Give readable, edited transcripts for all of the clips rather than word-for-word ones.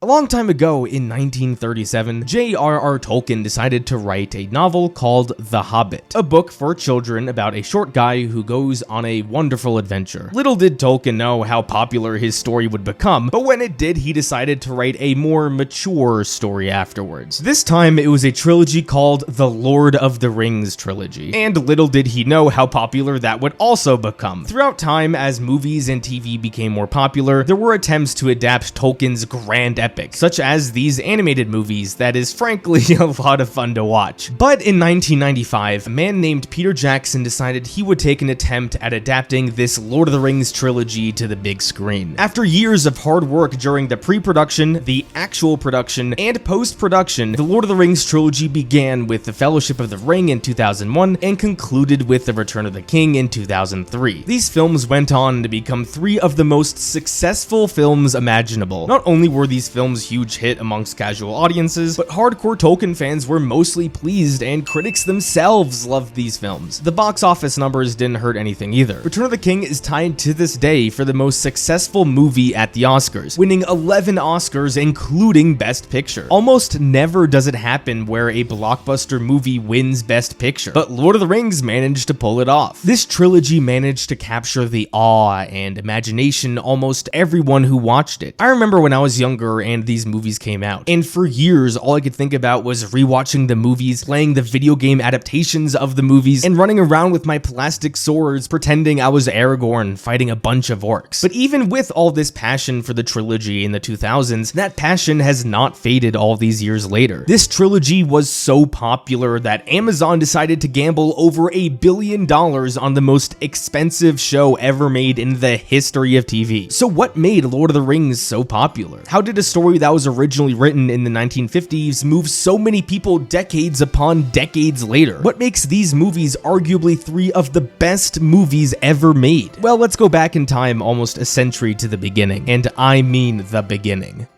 A long time ago, in 1937, J.R.R. Tolkien decided to write a novel called The Hobbit, a book for children about a short guy who goes on a wonderful adventure. Little did Tolkien know how popular his story would become, but when it did, he decided to write a more mature story afterwards. This time, it was a trilogy called The Lord of the Rings trilogy, and little did he know how popular that would also become. Throughout time, as movies and TV became more popular, there were attempts to adapt Tolkien's grand epic, such as these animated movies that is frankly a lot of fun to watch. But in 1995, a man named Peter Jackson decided he would take an attempt at adapting this Lord of the Rings trilogy to the big screen. After years of hard work during the pre-production, the actual production, and post-production, the Lord of the Rings trilogy began with The Fellowship of the Ring in 2001 and concluded with The Return of the King in 2003. These films went on to become three of the most successful films imaginable. Not only were these films huge hit amongst casual audiences, but hardcore Tolkien fans were mostly pleased and critics themselves loved these films. The box office numbers didn't hurt anything either. Return of the King is tied to this day for the most successful movie at the Oscars, winning 11 Oscars including Best Picture. Almost never does it happen where a blockbuster movie wins Best Picture, but Lord of the Rings managed to pull it off. This trilogy managed to capture the awe and imagination almost everyone who watched it. I remember when I was younger and these movies came out, and for years all I could think about was rewatching the movies, playing the video game adaptations of the movies, and running around with my plastic swords pretending I was Aragorn fighting a bunch of orcs. But even with all this passion for the trilogy in the 2000s, that passion has not faded all these years later. This trilogy was so popular that Amazon decided to gamble over $1 billion on the most expensive show ever made in the history of TV. So what made Lord of the Rings so popular? How did a story that was originally written in the 1950s move so many people decades upon decades later? What makes these movies arguably three of the best movies ever made? Well, let's go back in time almost a century to the beginning, and I mean the beginning.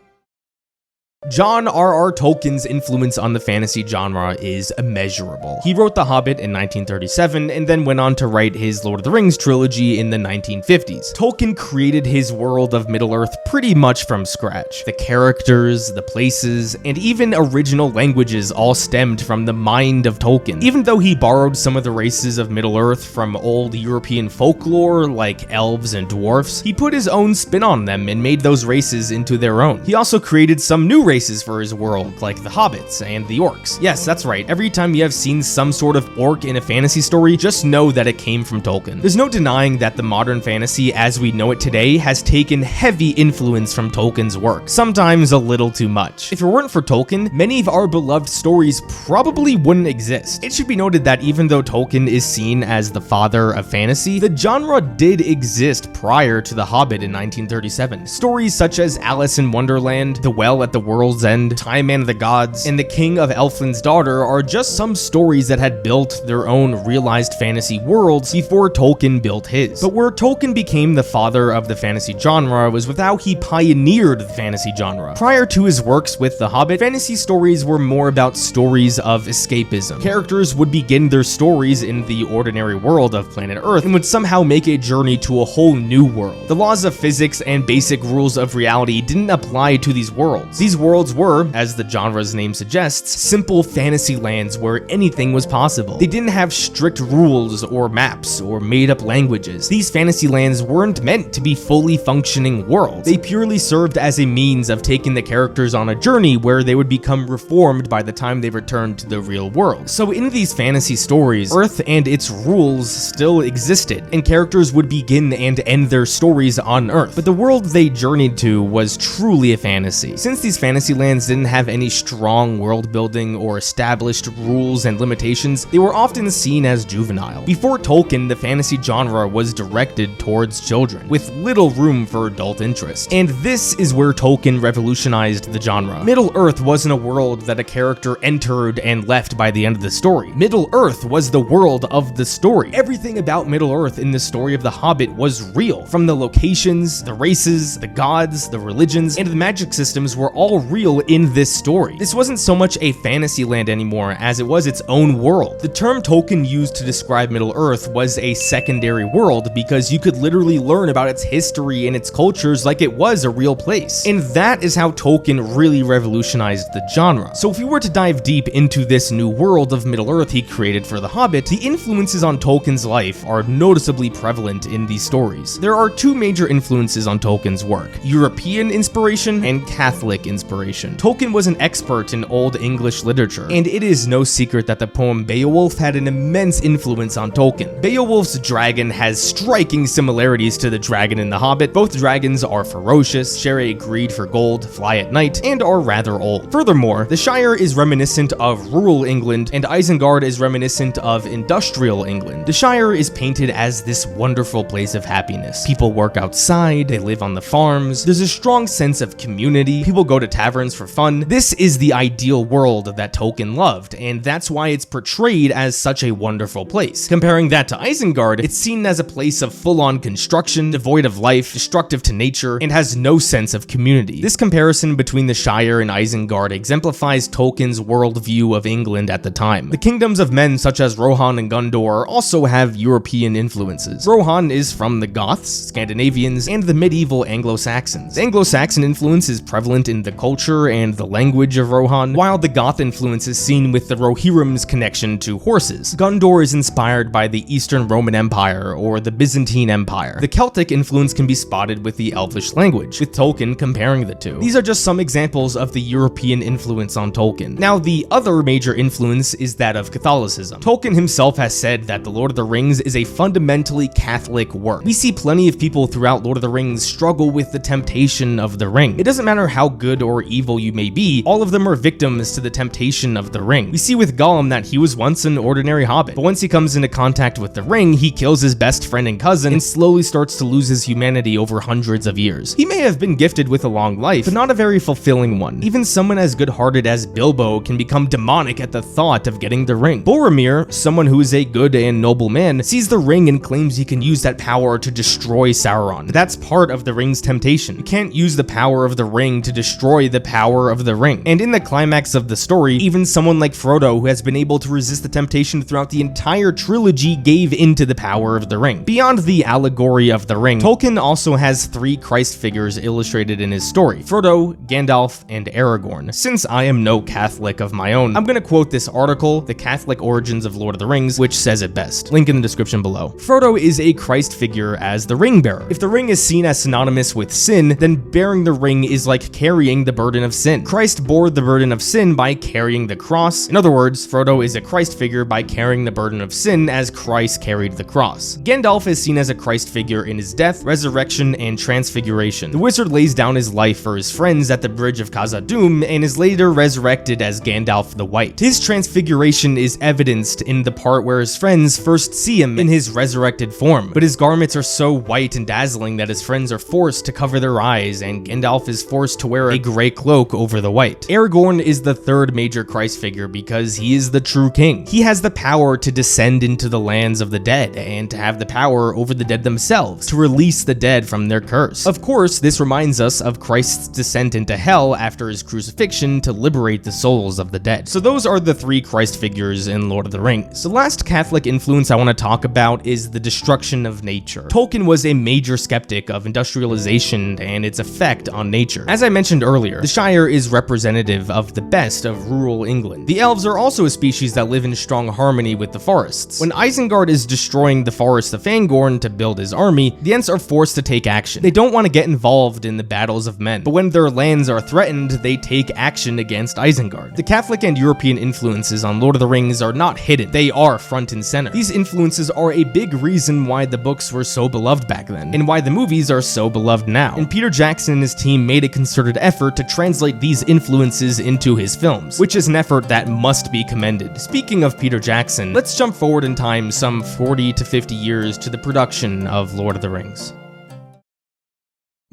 J.R.R. Tolkien's influence on the fantasy genre is immeasurable. He wrote The Hobbit in 1937 and then went on to write his Lord of the Rings trilogy in the 1950s. Tolkien created his world of Middle-earth pretty much from scratch. The characters, the places, and even original languages all stemmed from the mind of Tolkien. Even though he borrowed some of the races of Middle-earth from old European folklore like elves and dwarfs, he put his own spin on them and made those races into their own. He also created some new races for his world, like the hobbits and the orcs. Yes, that's right. Every time you have seen some sort of orc in a fantasy story, just know that it came from Tolkien. There's no denying that the modern fantasy as we know it today has taken heavy influence from Tolkien's work, sometimes a little too much. If it weren't for Tolkien, many of our beloved stories probably wouldn't exist. It should be noted that even though Tolkien is seen as the father of fantasy, the genre did exist prior to The Hobbit in 1937. Stories such as Alice in Wonderland, The Well at the World's End, Time and the Gods, and The King of Elfland's Daughter are just some stories that had built their own realized fantasy worlds before Tolkien built his. But where Tolkien became the father of the fantasy genre was with how he pioneered the fantasy genre. Prior to his works with The Hobbit, fantasy stories were more about stories of escapism. Characters would begin their stories in the ordinary world of planet Earth and would somehow make a journey to a whole new world. The laws of physics and basic rules of reality didn't apply to these worlds. These worlds were, as the genre's name suggests, simple fantasy lands where anything was possible. They didn't have strict rules or maps or made-up languages. These fantasy lands weren't meant to be fully functioning worlds. They purely served as a means of taking the characters on a journey where they would become reformed by the time they returned to the real world. So in these fantasy stories, Earth and its rules still existed, and characters would begin and end their stories on Earth. But the world they journeyed to was truly a fantasy. Since these fantasy lands didn't have any strong world building or established rules and limitations, they were often seen as juvenile. Before Tolkien, the fantasy genre was directed towards children, with little room for adult interest. And this is where Tolkien revolutionized the genre. Middle-earth wasn't a world that a character entered and left by the end of the story. Middle-earth was the world of the story. Everything about Middle-earth in the story of The Hobbit was real. From the locations, the races, the gods, the religions, and the magic systems were all real in this story. This wasn't so much a fantasy land anymore as it was its own world. The term Tolkien used to describe Middle-earth was a secondary world because you could literally learn about its history and its cultures like it was a real place. And that is how Tolkien really revolutionized the genre. So if we were to dive deep into this new world of Middle-earth he created for The Hobbit, the influences on Tolkien's life are noticeably prevalent in these stories. There are two major influences on Tolkien's work: European inspiration and Catholic inspiration. Tolkien was an expert in Old English literature, and it is no secret that the poem Beowulf had an immense influence on Tolkien. Beowulf's dragon has striking similarities to the dragon in The Hobbit. Both dragons are ferocious, share a greed for gold, fly at night, and are rather old. Furthermore, the Shire is reminiscent of rural England, and Isengard is reminiscent of industrial England. The Shire is painted as this wonderful place of happiness. People work outside, they live on the farms, there's a strong sense of community, people go to taverns for fun. This is the ideal world that Tolkien loved, and that's why it's portrayed as such a wonderful place. Comparing that to Isengard, it's seen as a place of full-on construction, devoid of life, destructive to nature, and has no sense of community. This comparison between the Shire and Isengard exemplifies Tolkien's worldview of England at the time. The kingdoms of men such as Rohan and Gondor also have European influences. Rohan is from the Goths, Scandinavians, and the medieval Anglo-Saxons. The Anglo-Saxon influence is prevalent in the culture and the language of Rohan, while the Goth influence is seen with the Rohirrim's connection to horses. Gondor is inspired by the Eastern Roman Empire or the Byzantine Empire. The Celtic influence can be spotted with the Elvish language, with Tolkien comparing the two. These are just some examples of the European influence on Tolkien. Now, the other major influence is that of Catholicism. Tolkien himself has said that The Lord of the Rings is a fundamentally Catholic work. We see plenty of people throughout Lord of the Rings struggle with the temptation of the ring. It doesn't matter how good or evil you may be, all of them are victims to the temptation of the ring. We see with Gollum that he was once an ordinary hobbit, but once he comes into contact with the ring, he kills his best friend and cousin and slowly starts to lose his humanity over hundreds of years. He may have been gifted with a long life, but not a very fulfilling one. Even someone as good-hearted as Bilbo can become demonic at the thought of getting the ring. Boromir, someone who is a good and noble man, sees the ring and claims he can use that power to destroy Sauron. That's part of the ring's temptation. You can't use the power of the ring to destroy the power of the ring. And in the climax of the story, even someone like Frodo, who has been able to resist the temptation throughout the entire trilogy, gave into the power of the ring. Beyond the allegory of the ring, Tolkien also has three Christ figures illustrated in his story: Frodo, Gandalf, and Aragorn. Since I am no Catholic of my own, I'm gonna quote this article, The Catholic Origins of Lord of the Rings, which says it best. Link in the description below. Frodo is a Christ figure as the ring bearer. If the ring is seen as synonymous with sin, then bearing the ring is like carrying the burden of sin. Christ bore the burden of sin by carrying the cross. In other words, Frodo is a Christ figure by carrying the burden of sin as Christ carried the cross. Gandalf is seen as a Christ figure in his death, resurrection, and transfiguration. The wizard lays down his life for his friends at the Bridge of Khazad-dûm and is later resurrected as Gandalf the White. His transfiguration is evidenced in the part where his friends first see him in his resurrected form, but his garments are so white and dazzling that his friends are forced to cover their eyes, and Gandalf is forced to wear a gray cloak over the white. Aragorn is the third major Christ figure because he is the true king. He has the power to descend into the lands of the dead and to have the power over the dead themselves, to release the dead from their curse. Of course, this reminds us of Christ's descent into hell after his crucifixion to liberate the souls of the dead. So those are the three Christ figures in Lord of the Rings. The last Catholic influence I want to talk about is the destruction of nature. Tolkien was a major skeptic of industrialization and its effect on nature. As I mentioned earlier, the Shire is representative of the best of rural England. The elves are also a species that live in strong harmony with the forests. When Isengard is destroying the forest of Fangorn to build his army, the Ents are forced to take action. They don't want to get involved in the battles of men, but when their lands are threatened, they take action against Isengard. The Catholic and European influences on Lord of the Rings are not hidden. They are front and center. These influences are a big reason why the books were so beloved back then, and why the movies are so beloved now. And Peter Jackson and his team made a concerted effort to translate these influences into his films, which is an effort that must be commended. Speaking of Peter Jackson, let's jump forward in time some 40 to 50 years to the production of Lord of the Rings.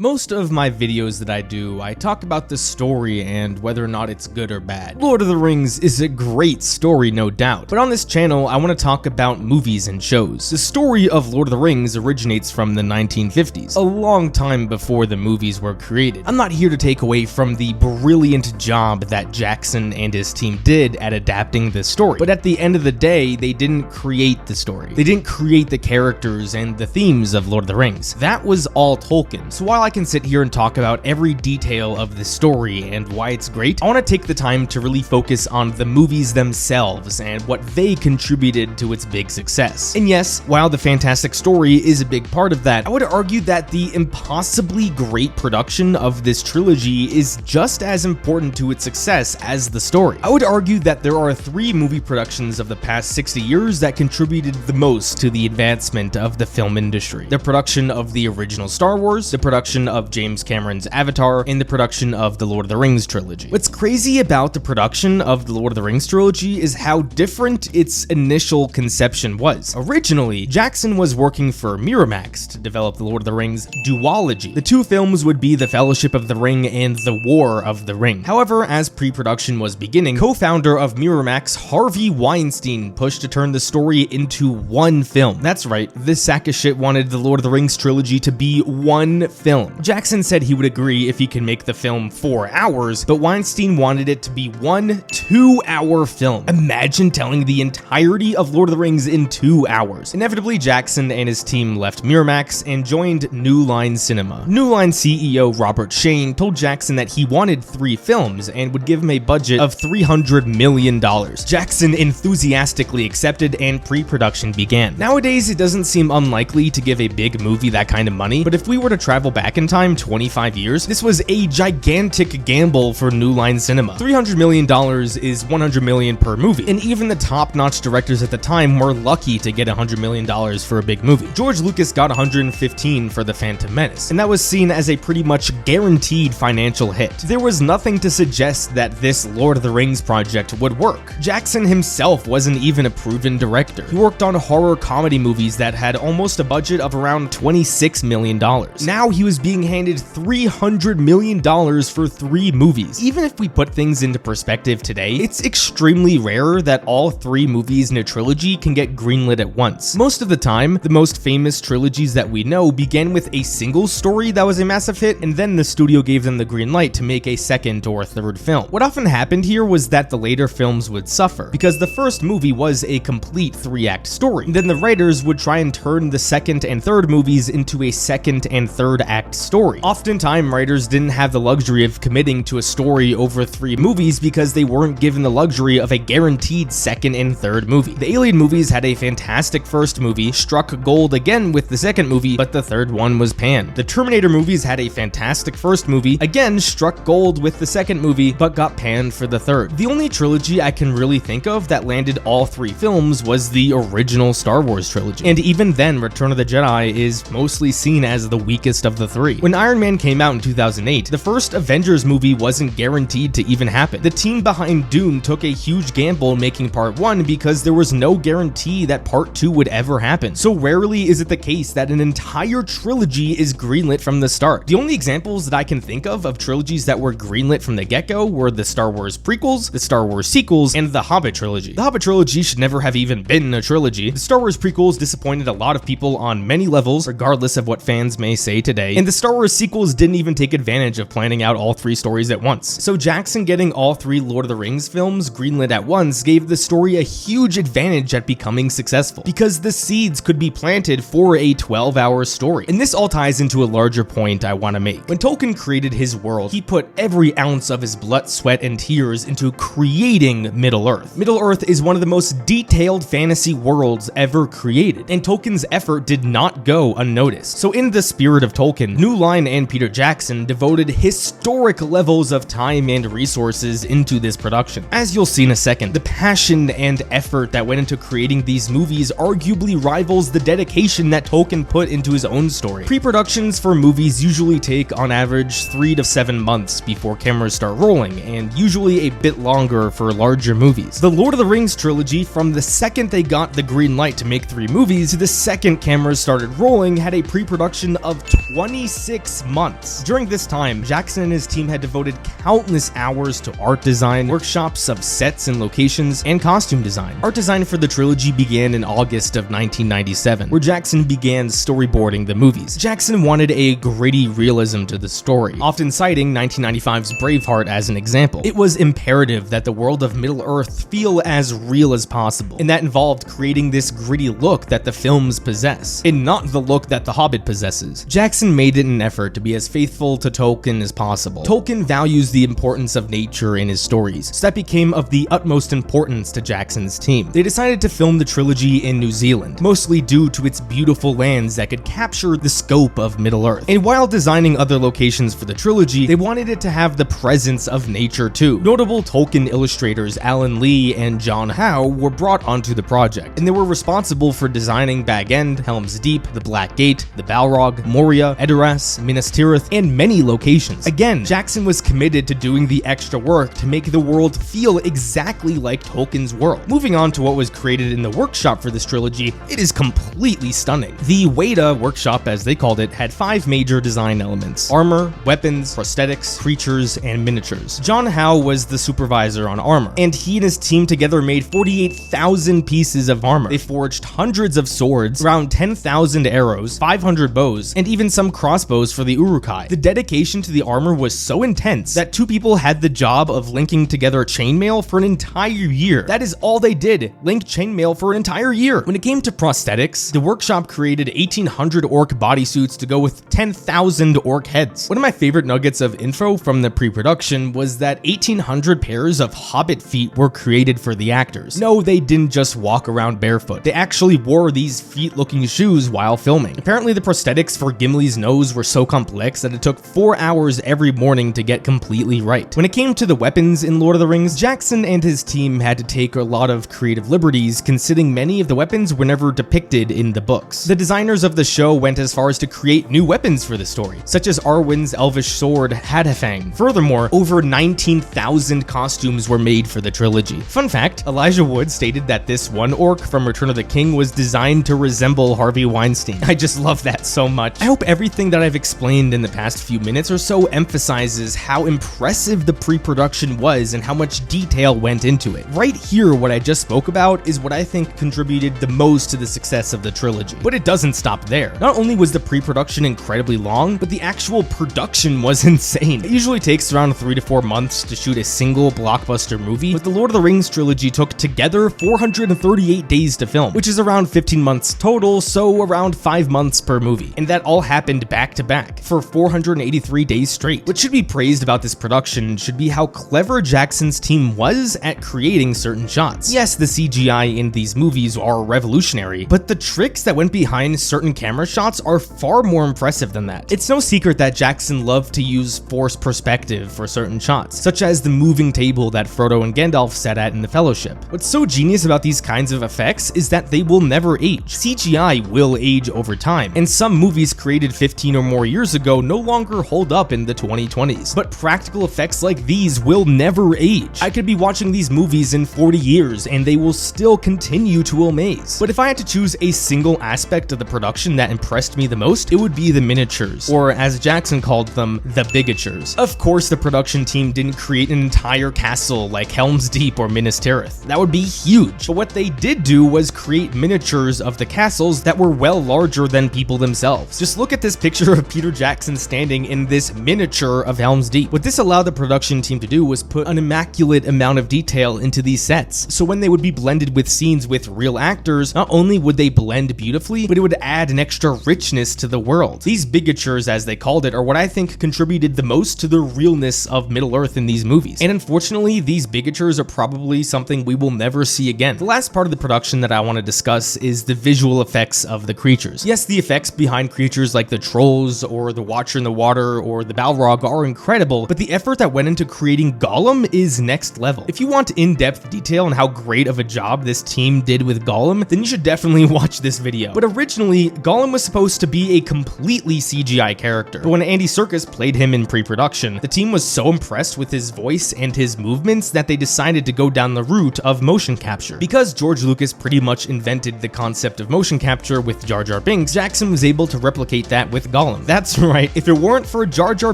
Most of my videos that I do, I talk about the story and whether or not it's good or bad. Lord of the Rings is a great story, no doubt, but on this channel, I want to talk about movies and shows. The story of Lord of the Rings originates from the 1950s, a long time before the movies were created. I'm not here to take away from the brilliant job that Jackson and his team did at adapting this story, but at the end of the day, they didn't create the story. They didn't create the characters and the themes of Lord of the Rings. That was all Tolkien. So while I can sit here and talk about every detail of the story and why it's great, I want to take the time to really focus on the movies themselves and what they contributed to its big success. And yes, while the fantastic story is a big part of that, I would argue that the impossibly great production of this trilogy is just as important to its success as the story. I would argue that there are 3 movie productions of the past 60 years that contributed the most to the advancement of the film industry. The production of the original Star Wars, the production of James Cameron's Avatar, and the production of the Lord of the Rings trilogy. What's crazy about the production of the Lord of the Rings trilogy is how different its initial conception was. Originally, Jackson was working for Miramax to develop the Lord of the Rings duology. The 2 films would be The Fellowship of the Ring and The War of the Ring. However, as pre-production was beginning, co-founder of Miramax, Harvey Weinstein, pushed to turn the story into one film. That's right, this sack of shit wanted the Lord of the Rings trilogy to be one film. Jackson said he would agree if he could make the film 4 hours, but Weinstein wanted it to be 1 2-hour film. Imagine telling the entirety of Lord of the Rings in 2 hours. Inevitably, Jackson and his team left Miramax and joined New Line Cinema. New Line CEO Robert Shane told Jackson that he wanted 3 films and would give him a budget of $300 million. Jackson enthusiastically accepted and pre-production began. Nowadays, it doesn't seem unlikely to give a big movie that kind of money, but if we were to travel back in time 25 years, this was a gigantic gamble for New Line Cinema. $300 million is $100 million per movie, and even the top-notch directors at the time were lucky to get $100 million for a big movie. George Lucas got $115 for The Phantom Menace, and that was seen as a pretty much guaranteed financial hit. There was nothing to suggest that this Lord of the Rings project would work. Jackson himself wasn't even a proven director. He worked on horror comedy movies that had almost a budget of around $26 million. Now he was being handed $300 million for 3 movies. Even if we put things into perspective today, it's extremely rare that all 3 movies in a trilogy can get greenlit at once. Most of the time, the most famous trilogies that we know began with a single story that was a massive hit, and then the studio gave them the green light to make a second or third film. What often happened here was that the later films would suffer, because the first movie was a complete 3-act story. Then the writers would try and turn the second and third movies into a second and third act story. Oftentimes, writers didn't have the luxury of committing to a story over 3 movies because they weren't given the luxury of a guaranteed second and third movie. The Alien movies had a fantastic first movie, struck gold again with the second movie, but the third one was panned. The Terminator movies had a fantastic first movie, again struck gold with the second movie, but got panned for the third. The only trilogy I can really think of that landed all 3 films was the original Star Wars trilogy, and even then, Return of the Jedi is mostly seen as the weakest of the 3. When Iron Man came out in 2008, the first Avengers movie wasn't guaranteed to even happen. The team behind Dune took a huge gamble making part 1 because there was no guarantee that part 2 would ever happen. So rarely is it the case that an entire trilogy is greenlit from the start. The only examples that I can think of trilogies that were greenlit from the get-go were the Star Wars prequels, the Star Wars sequels, and the Hobbit trilogy. The Hobbit trilogy should never have even been a trilogy. The Star Wars prequels disappointed a lot of people on many levels, regardless of what fans may say today, and the Star Wars sequels didn't even take advantage of planning out all 3 stories at once. So Jackson getting all 3 Lord of the Rings films greenlit at once gave the story a huge advantage at becoming successful, because the seeds could be planted for a 12-hour story. And this all ties into a larger point I want to make. When Tolkien created his world, he put every ounce of his blood, sweat, and tears into creating Middle-earth. Middle-earth is one of the most detailed fantasy worlds ever created, and Tolkien's effort did not go unnoticed. So in the spirit of Tolkien, New Line and Peter Jackson devoted historic levels of time and resources into this production. As you'll see in a second, the passion and effort that went into creating these movies arguably rivals the dedication that Tolkien put into his own story. Pre-productions for movies usually take on average 3 to 7 months before cameras start rolling, and usually a bit longer for larger movies. The Lord of the Rings trilogy, from the second they got the green light to make 3 movies to the second cameras started rolling, had a pre-production of 26 36 months. During this time, Jackson and his team had devoted countless hours to art design, workshops of sets and locations, and costume design. Art design for the trilogy began in August of 1997, where Jackson began storyboarding the movies. Jackson wanted a gritty realism to the story, often citing 1995's Braveheart as an example. It was imperative that the world of Middle-earth feel as real as possible, and that involved creating this gritty look that the films possess, and not the look that The Hobbit possesses. Jackson made it an effort to be as faithful to Tolkien as possible. Tolkien values the importance of nature in his stories, so that became of the utmost importance to Jackson's team. They decided to film the trilogy in New Zealand, mostly due to its beautiful lands that could capture the scope of Middle-earth. And while designing other locations for the trilogy, they wanted it to have the presence of nature too. Notable Tolkien illustrators Alan Lee and John Howe were brought onto the project, and they were responsible for designing Bag End, Helm's Deep, the Black Gate, the Balrog, Moria, Edoras, Minas Tirith, and many locations. Again, Jackson was committed to doing the extra work to make the world feel exactly like Tolkien's world. Moving on to what was created in the workshop for this trilogy, it is completely stunning. The Weta workshop, as they called it, had 5 major design elements: armor, weapons, prosthetics, creatures, and miniatures. John Howe was the supervisor on armor, and he and his team together made 48,000 pieces of armor. They forged hundreds of swords, around 10,000 arrows, 500 bows, and even some crossbows for the Uruk-hai. The dedication to the armor was so intense that 2 people had the job of linking together chainmail for an entire year. That is all they did, link chainmail for an entire year. When it came to prosthetics, the workshop created 1,800 orc bodysuits to go with 10,000 orc heads. One of my favorite nuggets of info from the pre-production was that 1,800 pairs of hobbit feet were created for the actors. No, they didn't just walk around barefoot. They actually wore these feet-looking shoes while filming. Apparently, the prosthetics for Gimli's nose were so complex that it took 4 hours every morning to get completely right. When it came to the weapons in Lord of the Rings, Jackson and his team had to take a lot of creative liberties, considering many of the weapons were never depicted in the books. The designers of the show went as far as to create new weapons for the story, such as Arwen's elvish sword Hadafang. Furthermore, over 19,000 costumes were made for the trilogy. Fun fact, Elijah Wood stated that this one orc from Return of the King was designed to resemble Harvey Weinstein. I just love that so much. I hope everything that I've explained in the past few minutes or so emphasizes how impressive the pre-production was and how much detail went into it. Right here, what I just spoke about is what I think contributed the most to the success of the trilogy. But it doesn't stop there. Not only was the pre-production incredibly long, but the actual production was insane. It usually takes around 3 to 4 months to shoot a single blockbuster movie, but the Lord of the Rings trilogy took together 438 days to film, which is around 15 months total, so around 5 months per movie. And that all happened back to back for 483 days straight. What should be praised about this production should be how clever Jackson's team was at creating certain shots. Yes, the CGI in these movies are revolutionary, but the tricks that went behind certain camera shots are far more impressive than that. It's no secret that Jackson loved to use forced perspective for certain shots, such as the moving table that Frodo and Gandalf sat at in the Fellowship. What's so genius about these kinds of effects is that they will never age. CGI will age over time, and some movies created 15 or more years ago no longer hold up in the 2020s. But practical effects like these will never age. I could be watching these movies in 40 years and they will still continue to amaze. But if I had to choose a single aspect of the production that impressed me the most, it would be the miniatures, or as Jackson called them, the bigatures. Of course, the production team didn't create an entire castle like Helm's Deep or Minas Tirith. That would be huge. But what they did do was create miniatures of the castles that were well larger than people themselves. Just look at this picture of Peter Jackson standing in this miniature of Helm's Deep. What this allowed the production team to do was put an immaculate amount of detail into these sets, so when they would be blended with scenes with real actors, not only would they blend beautifully, but it would add an extra richness to the world. These bigatures, as they called it, are what I think contributed the most to the realness of Middle-earth in these movies. And unfortunately, these bigatures are probably something we will never see again. The last part of the production that I want to discuss is the visual effects of the creatures. Yes, the effects behind creatures like the trolls or the Watcher in the Water or the Balrog are incredible, but the effort that went into creating Gollum is next level. If you want in-depth detail on how great of a job this team did with Gollum, then you should definitely watch this video. But originally, Gollum was supposed to be a completely CGI character, but when Andy Serkis played him in pre-production, the team was so impressed with his voice and his movements that they decided to go down the route of motion capture. Because George Lucas pretty much invented the concept of motion capture with Jar Jar Binks, Jackson was able to replicate that with with Gollum. That's right, if it weren't for Jar Jar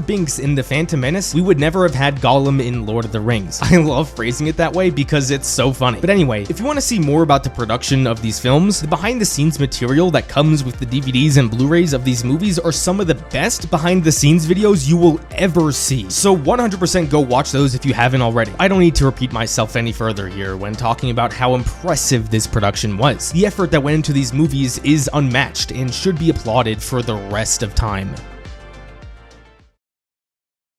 Binks in The Phantom Menace, we would never have had Gollum in Lord of the Rings. I love phrasing it that way because it's so funny. But anyway, if you want to see more about the production of these films, the behind the scenes material that comes with the DVDs and Blu-rays of these movies are some of the best behind the scenes videos you will ever see. So 100% go watch those if you haven't already. I don't need to repeat myself any further here when talking about how impressive this production was. The effort that went into these movies is unmatched and should be applauded for the rest of time.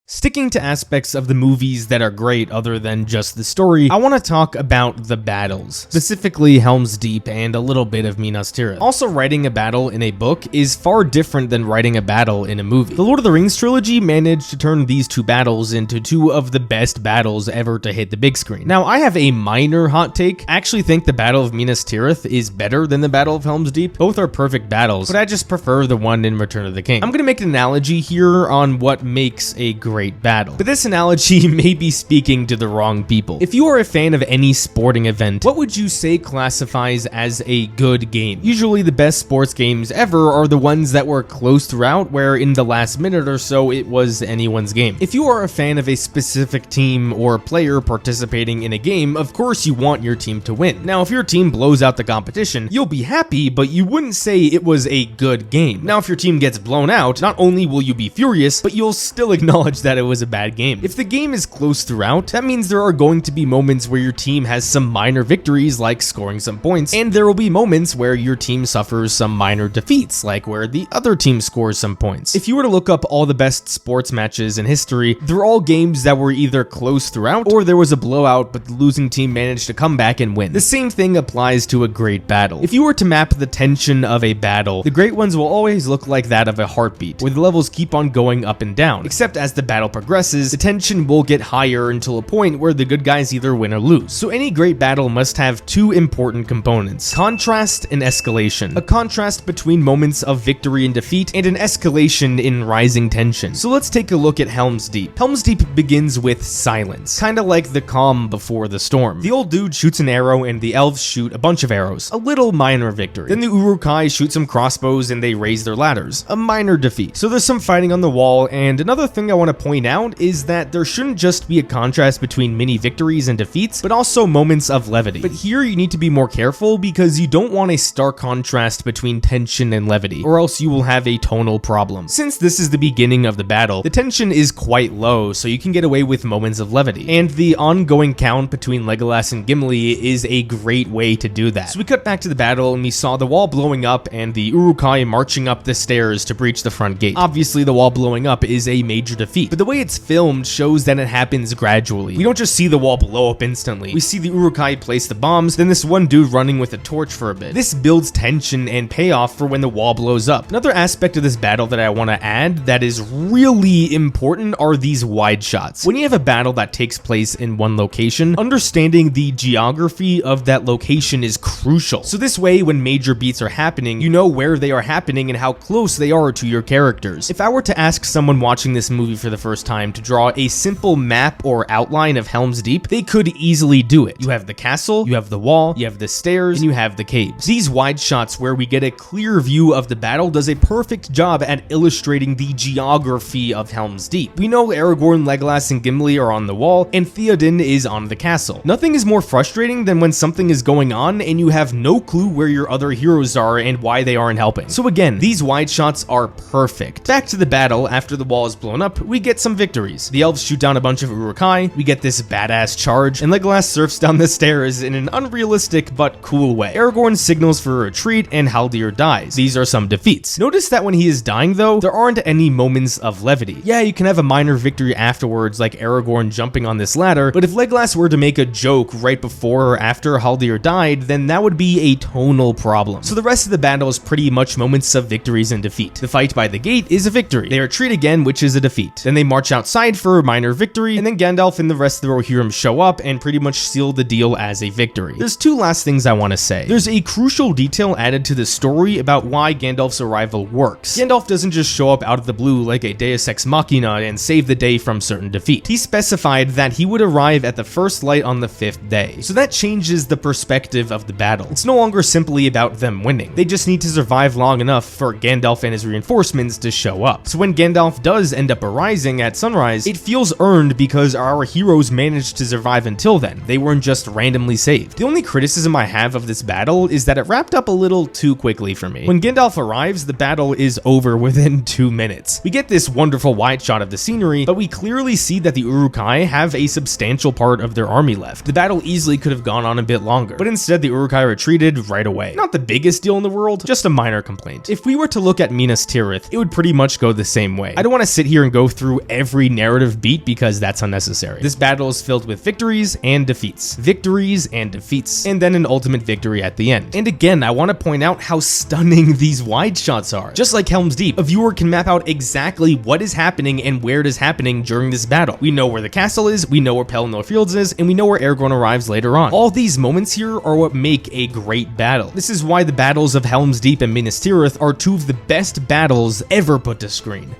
Sticking to aspects of the movies that are great other than just the story, I want to talk about the battles, specifically Helm's Deep and a little bit of Minas Tirith. Also, writing a battle in a book is far different than writing a battle in a movie. The Lord of the Rings trilogy managed to turn these two battles into two of the best battles ever to hit the big screen. Now, I have a minor hot take. I actually think the Battle of Minas Tirith is better than the Battle of Helm's Deep. Both are perfect battles, but I just prefer the one in Return of the King. I'm going to make an analogy here on what makes a great battle, but this analogy may be speaking to the wrong people. If you are a fan of any sporting event, what would you say classifies as a good game? Usually the best sports games ever are the ones that were close throughout, where in the last minute or so it was anyone's game. If you are a fan of a specific team or player participating in a game, of course you want your team to win. Now, if your team blows out the competition, you'll be happy, but you wouldn't say it was a good game. Now, if your team gets blown out, not only will you be furious, but you'll still acknowledge that it was a bad game. If the game is close throughout, that means there are going to be moments where your team has some minor victories, like scoring some points, and there will be moments where your team suffers some minor defeats, like where the other team scores some points. If you were to look up all the best sports matches in history, they're all games that were either close throughout, or there was a blowout, but the losing team managed to come back and win. The same thing applies to a great battle. If you were to map the tension of a battle, the great ones will always look like that of a heartbeat, where the levels keep on going up and down, except as the battle progresses, the tension will get higher until a point where the good guys either win or lose. So any great battle must have two important components: contrast and escalation. A contrast between moments of victory and defeat, and an escalation in rising tension. So let's take a look at Helm's Deep. Helm's Deep begins with silence, kinda like the calm before the storm. The old dude shoots an arrow and the elves shoot a bunch of arrows. A little minor victory. Then the Uruk-hai shoot some crossbows and they raise their ladders. A minor defeat. So there's some fighting on the wall, and another thing I want to point out is that there shouldn't just be a contrast between mini victories and defeats, but also moments of levity. But here you need to be more careful because you don't want a stark contrast between tension and levity, or else you will have a tonal problem. Since this is the beginning of the battle, the tension is quite low, so you can get away with moments of levity. And the ongoing count between Legolas and Gimli is a great way to do that. So we cut back to the battle and we saw the wall blowing up and the Uruk-hai marching up the stairs to breach the front gate. Obviously the wall blowing up is a major defeat, but the way it's filmed shows that it happens gradually. We don't just see the wall blow up instantly. We see the Uruk-hai place the bombs, then this one dude running with a torch for a bit. This builds tension and payoff for when the wall blows up. Another aspect of this battle that I want to add that is really important are these wide shots. When you have a battle that takes place in one location, understanding the geography of that location is crucial. So this way, when major beats are happening, you know where they are happening and how close they are to your characters. If I were to ask someone watching this movie for the first time to draw a simple map or outline of Helm's Deep, they could easily do it. You have the castle, you have the wall, you have the stairs, and you have the caves. These wide shots where we get a clear view of the battle does a perfect job at illustrating the geography of Helm's Deep. We know Aragorn, Legolas, and Gimli are on the wall, and Theoden is on the castle. Nothing is more frustrating than when something is going on and you have no clue where your other heroes are and why they aren't helping. So again, these wide shots are perfect. Back to the battle, after the wall is blown up, we get some victories. The elves shoot down a bunch of Uruk-hai, we get this badass charge, and Legolas surfs down the stairs in an unrealistic but cool way. Aragorn signals for a retreat, and Haldir dies. These are some defeats. Notice that when he is dying though, there aren't any moments of levity. Yeah, you can have a minor victory afterwards, like Aragorn jumping on this ladder, but if Legolas were to make a joke right before or after Haldir died, then that would be a tonal problem. So the rest of the battle is pretty much moments of victories and defeat. The fight by the gate is a victory. They retreat again, which is a defeat. Then they march outside for a minor victory, and then Gandalf and the rest of the Rohirrim show up and pretty much seal the deal as a victory. There's two last things I want to say. There's a crucial detail added to the story about why Gandalf's arrival works. Gandalf doesn't just show up out of the blue like a deus ex machina and save the day from certain defeat. He specified that he would arrive at the first light on the 5th day, so that changes the perspective of the battle. It's no longer simply about them winning. They just need to survive long enough for Gandalf and his reinforcements to show up. So when Gandalf does end up arising at sunrise, it feels earned because our heroes managed to survive until then. They weren't just randomly saved. The only criticism I have of this battle is that it wrapped up a little too quickly for me. When Gandalf arrives, the battle is over within 2 minutes. We get this wonderful wide shot of the scenery, but we clearly see that the Uruk-hai have a substantial part of their army left. The battle easily could have gone on a bit longer, but instead the Uruk-hai retreated right away. Not the biggest deal in the world, just a minor complaint. If we were to look at Minas Tirith, it would pretty much go the same way. I don't want to sit here and go through every narrative beat because that's unnecessary. This battle is filled with victories and defeats, and then an ultimate victory at the end. And again, I want to point out how stunning these wide shots are. Just like Helm's Deep, a viewer can map out exactly what is happening and where it is happening during this battle. We know where the castle is, we know where Pelennor Fields is, and we know where Aragorn arrives later on. All these moments here are what make a great battle. This is why the battles of Helm's Deep and Minas Tirith are two of the best battles ever put to screen.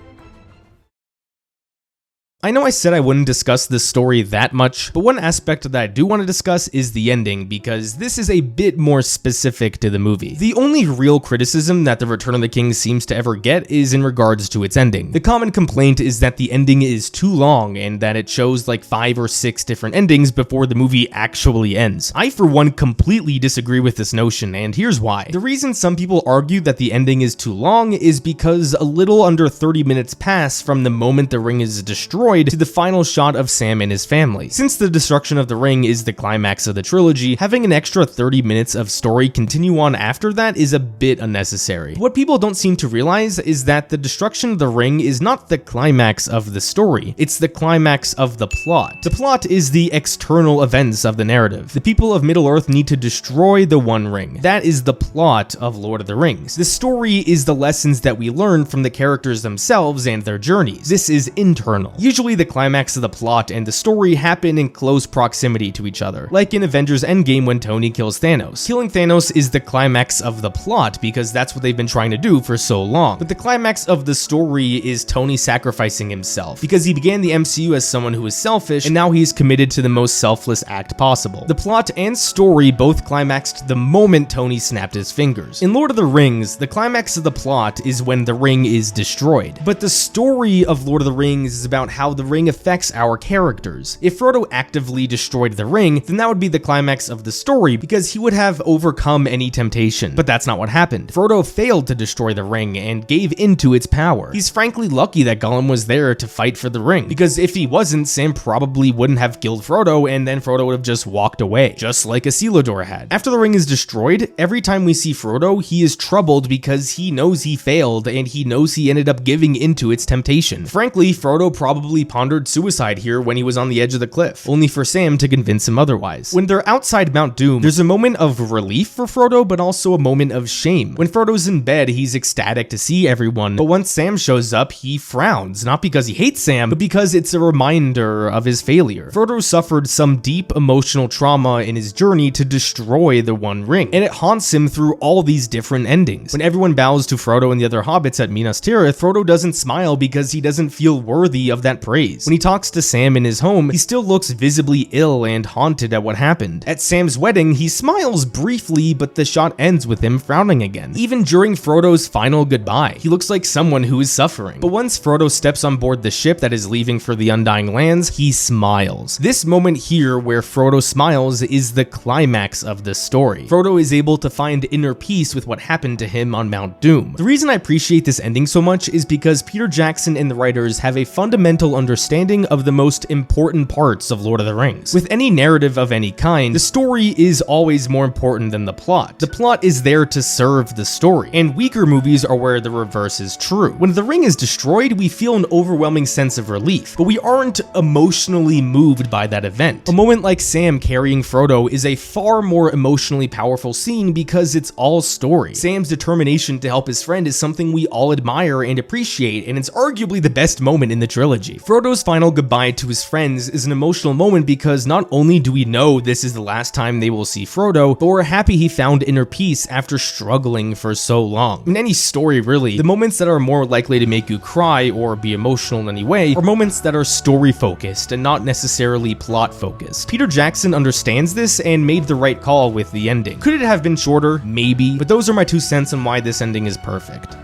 I know I said I wouldn't discuss this story that much, but one aspect that I do want to discuss is the ending, because this is a bit more specific to the movie. The only real criticism that The Return of the King seems to ever get is in regards to its ending. The common complaint is that the ending is too long and that it shows like 5 or 6 different endings before the movie actually ends. I, for one, completely disagree with this notion, and here's why. The reason some people argue that the ending is too long is because a little under 30 minutes pass from the moment the ring is destroyed to the final shot of Sam and his family. Since the destruction of the ring is the climax of the trilogy, having an extra 30 minutes of story continue on after that is a bit unnecessary. What people don't seem to realize is that the destruction of the ring is not the climax of the story, it's the climax of the plot. The plot is the external events of the narrative. The people of Middle-earth need to destroy the One Ring. That is the plot of Lord of the Rings. The story is the lessons that we learn from the characters themselves and their journeys. This is internal. Usually the climax of the plot and the story happen in close proximity to each other, like in Avengers Endgame when Tony kills Thanos. Killing Thanos is the climax of the plot because that's what they've been trying to do for so long. But the climax of the story is Tony sacrificing himself, because he began the MCU as someone who was selfish, and now he's committed to the most selfless act possible. The plot and story both climaxed the moment Tony snapped his fingers. In Lord of the Rings, the climax of the plot is when the ring is destroyed, but the story of Lord of the Rings is about how the ring affects our characters. If Frodo actively destroyed the ring, then that would be the climax of the story because he would have overcome any temptation. But that's not what happened. Frodo failed to destroy the ring and gave into its power. He's frankly lucky that Gollum was there to fight for the ring, because if he wasn't, Sam probably wouldn't have killed Frodo and then Frodo would have just walked away, just like Isildur had. After the ring is destroyed, every time we see Frodo, he is troubled because he knows he failed and he knows he ended up giving into its temptation. Frankly, Frodo probably pondered suicide here when he was on the edge of the cliff, only for Sam to convince him otherwise. When they're outside Mount Doom, there's a moment of relief for Frodo, but also a moment of shame. When Frodo's in bed, he's ecstatic to see everyone, but once Sam shows up, he frowns, not because he hates Sam, but because it's a reminder of his failure. Frodo suffered some deep emotional trauma in his journey to destroy the One Ring, and it haunts him through all these different endings. When everyone bows to Frodo and the other hobbits at Minas Tirith, Frodo doesn't smile because he doesn't feel worthy of that praise. When he talks to Sam in his home, he still looks visibly ill and haunted at what happened. At Sam's wedding, he smiles briefly, but the shot ends with him frowning again. Even during Frodo's final goodbye, he looks like someone who is suffering. But once Frodo steps on board the ship that is leaving for the Undying Lands, he smiles. This moment here where Frodo smiles is the climax of the story. Frodo is able to find inner peace with what happened to him on Mount Doom. The reason I appreciate this ending so much is because Peter Jackson and the writers have a fundamental understanding of the most important parts of Lord of the Rings. With any narrative of any kind, the story is always more important than the plot. The plot is there to serve the story, and weaker movies are where the reverse is true. When the ring is destroyed, we feel an overwhelming sense of relief, but we aren't emotionally moved by that event. A moment like Sam carrying Frodo is a far more emotionally powerful scene because it's all story. Sam's determination to help his friend is something we all admire and appreciate, and it's arguably the best moment in the trilogy. Frodo's final goodbye to his friends is an emotional moment because not only do we know this is the last time they will see Frodo, but we're happy he found inner peace after struggling for so long. In any story really, the moments that are more likely to make you cry or be emotional in any way are moments that are story focused and not necessarily plot focused. Peter Jackson understands this and made the right call with the ending. Could it have been shorter? Maybe, but those are my 2 cents on why this ending is perfect.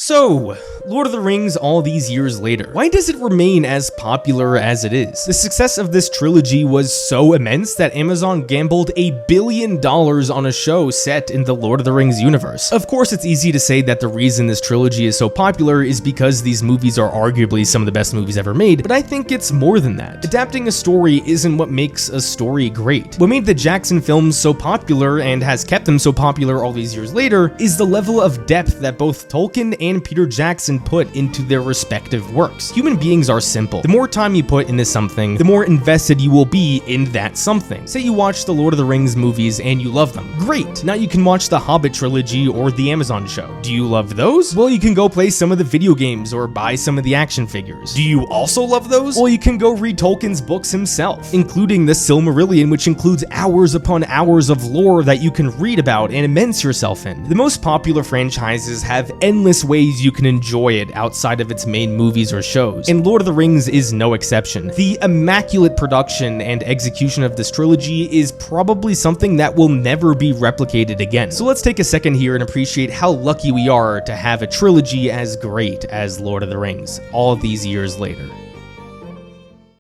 So, Lord of the Rings all these years later, why does it remain as popular as it is? The success of this trilogy was so immense that Amazon gambled $1 billion on a show set in the Lord of the Rings universe. Of course, it's easy to say that the reason this trilogy is so popular is because these movies are arguably some of the best movies ever made, but I think it's more than that. Adapting a story isn't what makes a story great. What made the Jackson films so popular and has kept them so popular all these years later is the level of depth that both Tolkien and Peter Jackson put into their respective works. Human beings are simple. The more time you put into something, the more invested you will be in that something. Say you watch the Lord of the Rings movies and you love them. Great! Now you can watch the Hobbit trilogy or the Amazon show. Do you love those? Well, you can go play some of the video games or buy some of the action figures. Do you also love those? Well, you can go read Tolkien's books himself, including the Silmarillion, which includes hours upon hours of lore that you can read about and immerse yourself in. The most popular franchises have endless ways you can enjoy it outside of its main movies or shows, and Lord of the Rings is no exception. The immaculate production and execution of this trilogy is probably something that will never be replicated again. So let's take a second here and appreciate how lucky we are to have a trilogy as great as Lord of the Rings all of these years later.